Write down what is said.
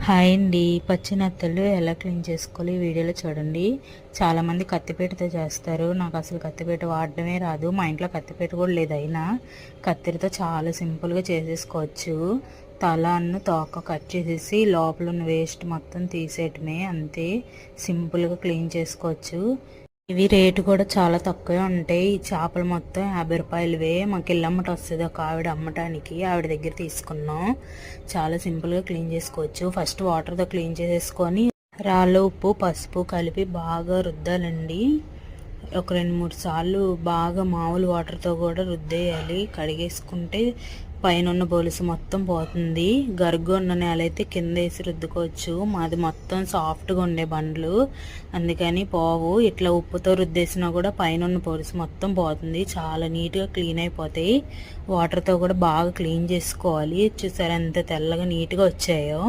Hi అండి. పచ్చి ఎలా క్లీన్ చేసుకోవాలి ఈ వీడియోలో చూడండి. చాలామంది కత్తిపీటతో చేస్తారు. నాకు అసలు కత్తిపీట వాడడమే రాదు. మా ఇంట్లో కత్తిపీట కూడా లేదు. అయినా కత్తిరితో చాలా సింపుల్గా చేసేసుకోవచ్చు. తల తోక కట్ చేసేసి లోపల ఉన్న వేస్ట్ మొత్తం తీసేయటమే, అంతే. సింపుల్గా క్లీన్ చేసుకోవచ్చు. ఇవి రేటు కూడా చాలా తక్కువే ఉంటాయి. ఈ చేపలు మొత్తం 50 రూపాయలువే. మాకు ఇల్లమ్మట వస్తుంది ఒక ఆవిడ అమ్మటానికి, ఆవిడ దగ్గర తీసుకున్నాం. చాలా సింపుల్గా క్లీన్ చేసుకోవచ్చు. ఫస్ట్ వాటర్తో క్లీన్ చేసేసుకొని రాళ్ళ ఉప్పు పసుపు కలిపి బాగా రుద్దాలండి. ఒక 2-3 సార్లు బాగా మామూలు వాటర్తో కూడా రుద్దేయాలి. కడిగేసుకుంటే పైన ఉన్న బొలుసు మొత్తం పోతుంది. గరుగ్గా ఉన్న నేల అయితే కింద వేసి రుద్దుకోవచ్చు. మాది మొత్తం సాఫ్ట్గా ఉండే బండ్లు, అందుకని పోవు. ఇట్లా ఉప్పుతో రుద్దేసినా కూడా పైన ఉన్న బొలుసు మొత్తం పోతుంది. చాలా నీట్గా క్లీన్ అయిపోతాయి. వాటర్తో కూడా బాగా క్లీన్ చేసుకోవాలి. చూసారా ఎంత తెల్లగా నీట్గా వచ్చాయో.